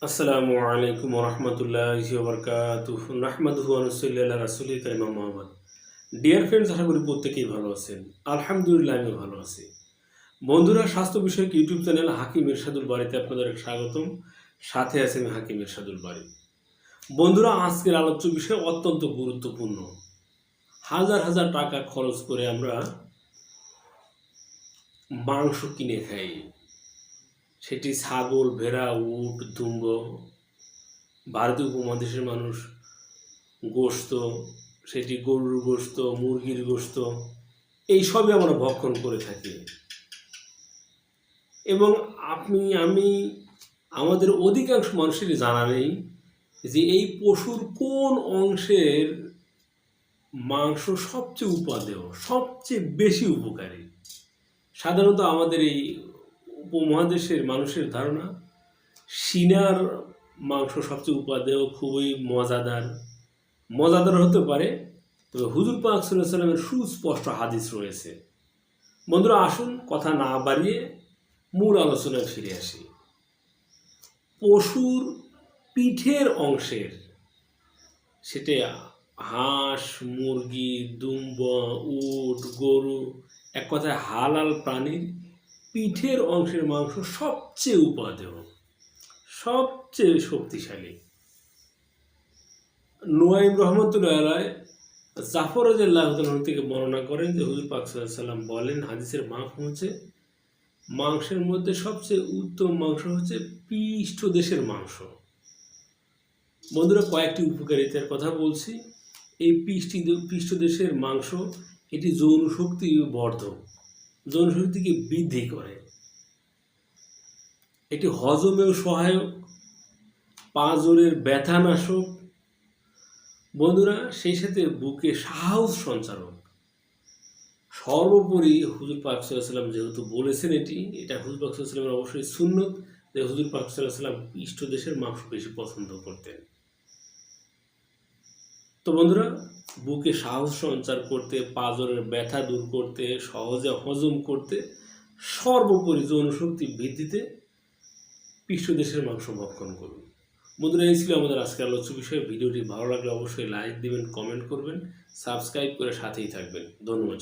আসসালামু আলাইকুম রহমতুল্লাহি ওয়া বারাকাতুহু নাহমাদুহু ওয়া নুসাল্লি আলা রাসূলিল কারীম আম্মা বাদ। ডিয়ার ফ্রেন্ডস, আশা করি প্রত্যেকেই ভালো আছেন। আলহামদুলিল্লাহ আমি ভালো আছি। বন্ধুরা, স্বাস্থ্য বিষয়ক ইউটিউব চ্যানেল হাকিম ইরশাদুল বারীতে আপনাদের স্বাগতম। সাথে আছি আমি হাকিম ইরশাদুল বারী। বন্ধুরা, আজকের আলোচ্য বিষয় অত্যন্ত গুরুত্বপূর্ণ। হাজার হাজার টাকা খরচ করে আমরা মাংস কিনে খাই, সেটি ছাগল, ভেড়া, উট, দুম্ব। ভারতীয় উপমহাদেশের মানুষ গোশত, সেটি গরুর গোশত, মুরগির গোশত, এইসবই আমরা ভক্ষণ করে থাকি। এবং আমি আমাদের অধিকাংশ মানুষেরই জানা নেই যে এই পশুর কোন অংশের মাংস সবচেয়ে উপাদেয়, সবচেয়ে বেশি উপকারী। সাধারণত আমাদের এই উপমহাদেশের মানুষের ধারণা সিনার মাংস সবচেয়ে উপাদেয়, খুবই মজাদার হতে পারে। তবে হুজুর পাক সাল্লাল্লাহু আলাইহি ওয়াসাল্লামের সুস্পষ্ট হাদিস রয়েছে। বন্ধুরা, আসুন কথা না বাড়িয়ে মূল আলোচনায় ফিরে আসি। পশুর পিঠের অংশের, সেটা হাঁস, মুরগি, দুম্ব, উট, গরু, এক কথায় হালাল প্রাণীর পিঠের অংশের মাংস সবচেয়ে উপাদেয়, সবচেয়ে শক্তিশালী। নুয়াইম রহমতুল্লাহ আলাইহি জাফর রাদিয়াল্লাহু তাআলা থেকে বর্ণনা করেন যে হুজুর পাক সাল্লাল্লাহু আলাইহি ওয়াসাল্লাম বলেন, হাদিসের মাংসের মধ্যে সবচেয়ে উত্তম মাংস হচ্ছে পৃষ্ঠদেশের মাংস। বন্ধুরা, কয়েকটি উপকারিতার কথা বলছি। এই পৃষ্ঠদেশের মাংস এটি যৌন শক্তি বর্ধক, যৌন শক্তিকে বৃদ্ধি করে। এটি হজমেও সহায়ক, পাঁজরের ব্যথানাশক। বন্ধুরা, সেই সাথে বুকে সাহস সঞ্চারক। সর্বোপরি হুজুর পাক সাল্লাল্লাহু আলাইহি ওয়াসাল্লাম যেহেতু বলেছেন, এটা হুজুর পাক সাল্লাল্লাহু আলাইহি ওয়াসাল্লামের অবশ্যই সুন্নত যে হুজুর পাক সাল্লাল্লাহু আলাইহি ওয়াসাল্লাম পৃষ্ঠদেশের মাংস বেশি পছন্দ করতেন। তো বন্ধুরা, বুকে সাহস সঞ্চার করতে, পাঁজরের ব্যথা দূর করতে, সহজে হজম করতে, সর্বোপরি যৌন শক্তি বৃদ্ধিতে পৃষ্ঠদেশের মাংস ভক্ষণ করুন। বন্ধুরা, এই ছিল আমাদের আজকের আলোচ্য বিষয়। ভিডিওটি ভালো লাগলে অবশ্যই লাইক দিবেন, কমেন্ট করবেন, সাবস্ক্রাইব করে সাথেই থাকবেন। ধন্যবাদ।